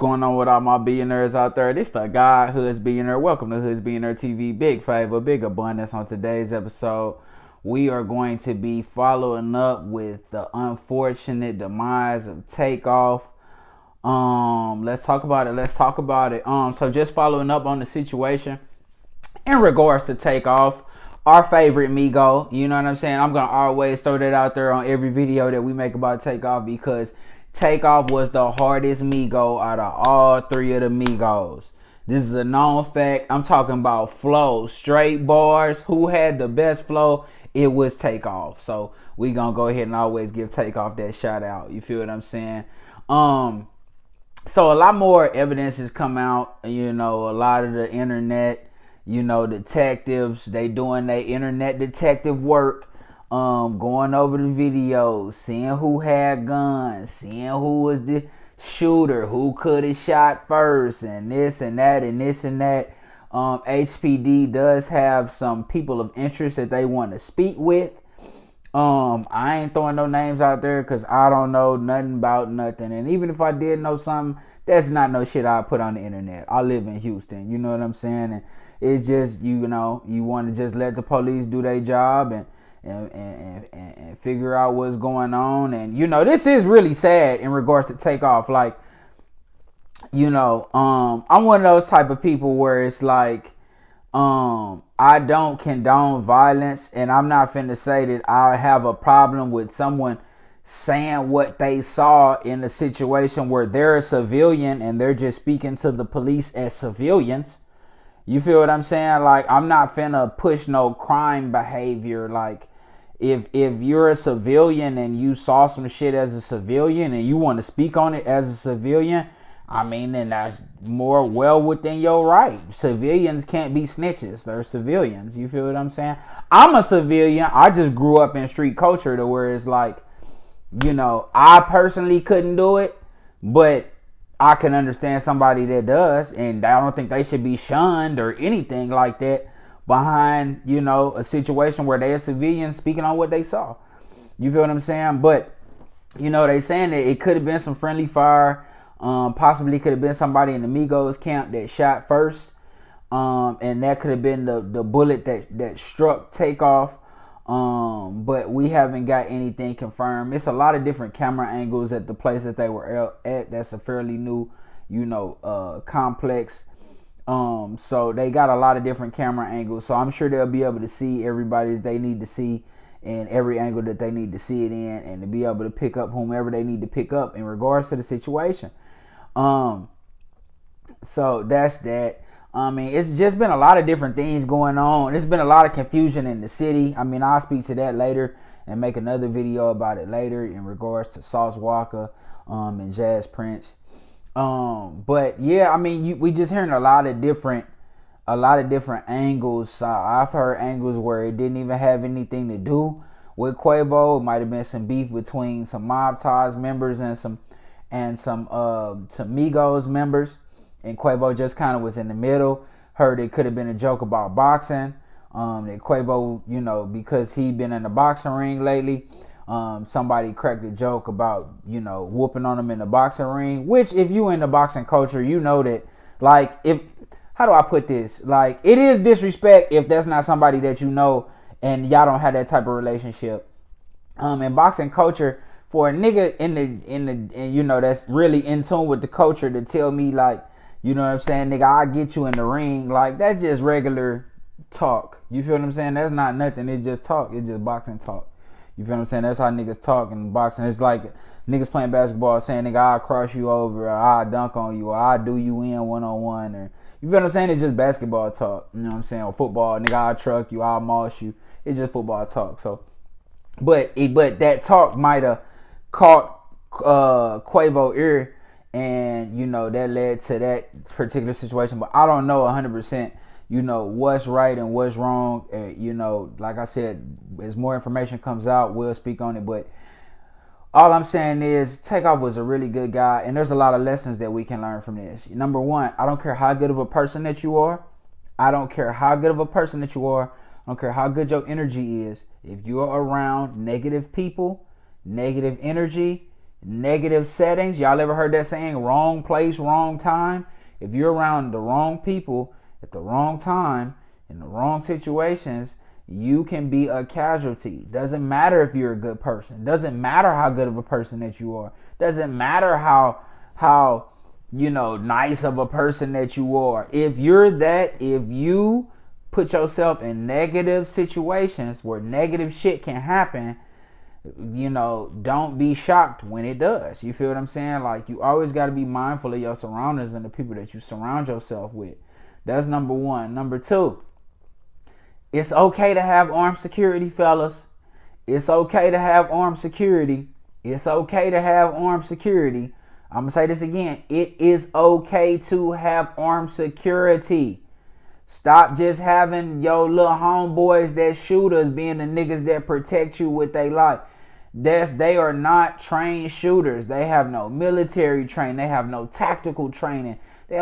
going on with all my billionaires out there? This the guy, Hoods Billionaire. Welcome to Hoods Billionaire TV. Big favor, big abundance. On today's episode, we are going to be following up with the unfortunate demise of Takeoff. Let's talk about it. So just following up on the situation in regards to Takeoff, our favorite Migo. You know what I'm saying? I'm gonna always throw that out there on every video that we make about Takeoff, because Takeoff was the hardest Migo out of all three of the Migos. This is a known fact. I'm talking about flow, straight bars. Who had the best flow? It was Takeoff. So we gonna go ahead and always give Takeoff that shout out. You feel what I'm saying? So a lot more evidence has come out. You know, a lot of the internet, detectives, they doing their internet detective work. Going over the videos, seeing who had guns, seeing who was the shooter, who could have shot first, and this and that and this and that. HPD does have some people of interest that they want to speak with. I ain't throwing no names out there because I don't know nothing about nothing. And even if I did know something, that's not no shit I put on the internet. I live in Houston, you know what I'm saying? And it's just, you want to just let the police do their job and figure out what's going on. And this is really sad in regards to Takeoff. Like, I'm one of those type of people where it's like, I don't condone violence, and I'm not finna say that I have a problem with someone saying what they saw in a situation where they're a civilian and they're just speaking to the police as civilians. You feel what I'm saying? Like, I'm not finna push no crime behavior. Like, if you're a civilian and you saw some shit as a civilian and you want to speak on it as a civilian, I mean, then that's more well within your right. Civilians can't be snitches. They're civilians. You feel what I'm saying? I'm a civilian. I just grew up in street culture to where it's like, I personally couldn't do it, but I can understand somebody that does, and I don't think they should be shunned or anything like that behind, a situation where they're civilians speaking on what they saw. You feel what I'm saying? But, they saying that it could have been some friendly fire. Possibly could have been somebody in the Migos camp that shot first. And that could have been the bullet that struck Takeoff. But we haven't got anything confirmed. It's a lot of different camera angles at the place that they were at. That's a fairly new, complex. So they got a lot of different camera angles. So I'm sure they'll be able to see everybody that they need to see in every angle that they need to see it in, and to be able to pick up whomever they need to pick up in regards to the situation. So that's that. I mean, it's just been a lot of different things going on. There's been a lot of confusion in the city. I mean, I'll speak to that later and make another video about it later in regards to Sauce Walker, and Jazz Prince. But yeah, I mean, we just hearing a lot of different angles. I've heard angles where it didn't even have anything to do with Quavo. It might have been some beef between some Mob Ties members and some Migos members, and Quavo just kind of was in the middle. Heard it could have been a joke about boxing. That Quavo, because he'd been in the boxing ring lately, somebody cracked a joke about, whooping on him in the boxing ring. Which, if you in the boxing culture, you know that, like, how do I put this? Like, it is disrespect if that's not somebody that you know and y'all don't have that type of relationship. In boxing culture, for a nigga that's really in tune with the culture to tell me, like, you know what I'm saying, nigga, I'll get you in the ring, like, that's just regular talk. You feel what I'm saying? That's not nothing. It's just talk. It's just boxing talk. You feel what I'm saying? That's how niggas talk in boxing. It's like niggas playing basketball saying, nigga, I'll cross you over, or I'll dunk on you, or I'll do you in one-on-one, or, you feel what I'm saying? It's just basketball talk. You know what I'm saying? Or football, nigga, I'll truck you, I'll moss you. It's just football talk. So, but that talk might have caught Quavo ear, and that led to that particular situation. But I don't know 100%, what's right and what's wrong. Like I said, as more information comes out, we'll speak on it. But all I'm saying is Takeoff was a really good guy, and there's a lot of lessons that we can learn from this. Number one, I don't care how good of a person that you are. I don't care how good of a person that you are. I don't care how good your energy is. If you're around negative people, negative energy, negative settings. Y'all ever heard that saying, wrong place, wrong time? If you're around the wrong people at the wrong time, in the wrong situations, you can be a casualty. Doesn't matter if you're a good person. Doesn't matter how good of a person that you are. Doesn't matter how nice of a person that you are. If you put yourself in negative situations where negative shit can happen, don't be shocked when it does. You feel what I'm saying? Like, you always got to be mindful of your surroundings and the people that you surround yourself with. That's number one. Number two, it's okay to have armed security, fellas. It's okay to have armed security. It's okay to have armed security. I'm going to say this again. It is okay to have armed security. Stop just having your little homeboys that shooters being the niggas that protect you with their life. They are not trained shooters. They have no military training. They have no tactical training. They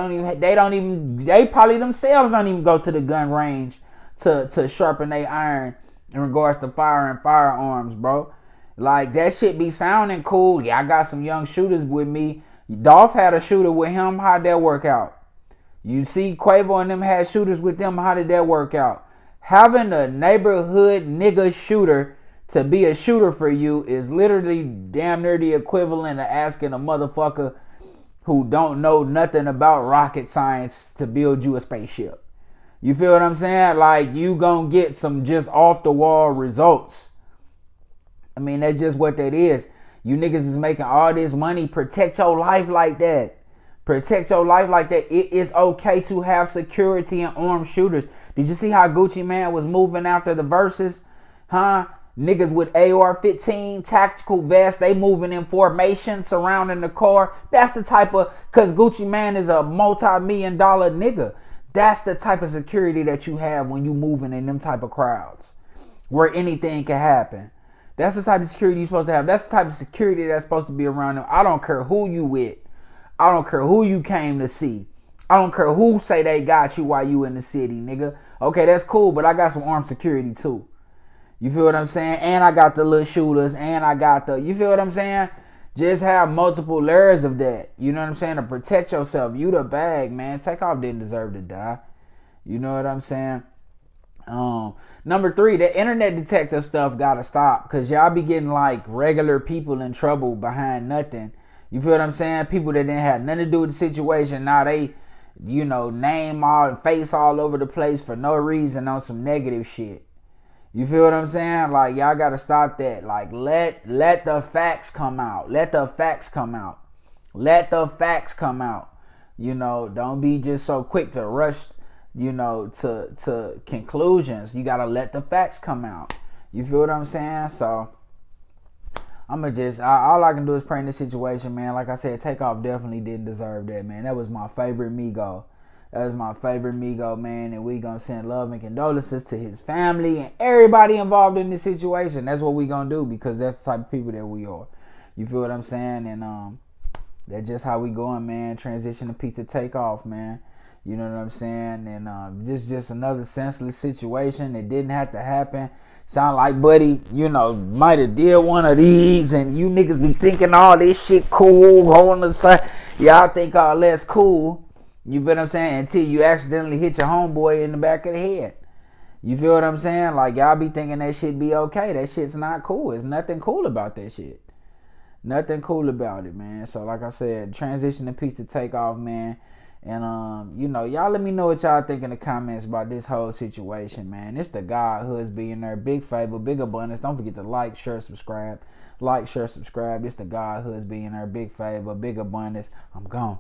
probably themselves don't even go to the gun range to sharpen their iron in regards to firing firearms, bro. Like, that shit be sounding cool. Yeah, I got some young shooters with me. Dolph had a shooter with him. How'd that work out? You see Quavo and them had shooters with them. How did that work out? Having a neighborhood nigga shooter to be a shooter for you is literally damn near the equivalent of asking a motherfucker who don't know nothing about rocket science to build you a spaceship. You feel what I'm saying? Like, you gonna get some just off the wall results. I mean, that's just what that is. You niggas is making all this money. Protect your life like that. Protect your life like that. It is okay to have security and armed shooters. Did you see how Gucci Mane was moving after the verses? Huh? Niggas with AR-15, tactical vests, they moving in formation, surrounding the car. That's the type of, because Gucci Mane is a multi-million-dollar nigga. That's the type of security that you have when you moving in them type of crowds, where anything can happen. That's the type of security you're supposed to have. That's the type of security that's supposed to be around them. I don't care who you with. I don't care who you came to see. I don't care who say they got you while you in the city, nigga. Okay, that's cool, but I got some armed security too. You feel what I'm saying? And I got the little shooters, and I got you feel what I'm saying? Just have multiple layers of that. You know what I'm saying? To protect yourself. You the bag, man. Takeoff didn't deserve to die. You know what I'm saying? Number three, the internet detective stuff gotta stop, because y'all be getting like regular people in trouble behind nothing. You feel what I'm saying? People that didn't have nothing to do with the situation. Now they, name all, face all over the place for no reason on some negative shit. You feel what I'm saying? Like, y'all gotta stop that. Like, let the facts come out. Let the facts come out. Let the facts come out. Don't be just so quick to rush, to conclusions. You gotta let the facts come out. You feel what I'm saying? So all I can do is pray in this situation, man. Like I said, Takeoff definitely didn't deserve that, man. That was my favorite Migo. That was my favorite Migo, man. And we gonna send love and condolences to his family and everybody involved in this situation. That's what we gonna do, because that's the type of people that we are. You feel what I'm saying? And that's just how we going, man. Transition to peace to Takeoff, man. You know what I'm saying? And just another senseless situation. It didn't have to happen. Sound like Buddy, might have did one of these, and you niggas be thinking all this shit cool, holding the side. Y'all think all that's cool. You feel what I'm saying? Until you accidentally hit your homeboy in the back of the head. You feel what I'm saying? Like, y'all be thinking that shit be okay. That shit's not cool. There's nothing cool about that shit. Nothing cool about it, man. So, like I said, transition to peace to Takeoff, man. And, y'all let me know what y'all think in the comments about this whole situation, man. It's the God Husband. Big favor, big abundance. Don't forget to like, share, subscribe. Like, share, subscribe. It's the God Husband. Big favor, big abundance. I'm gone.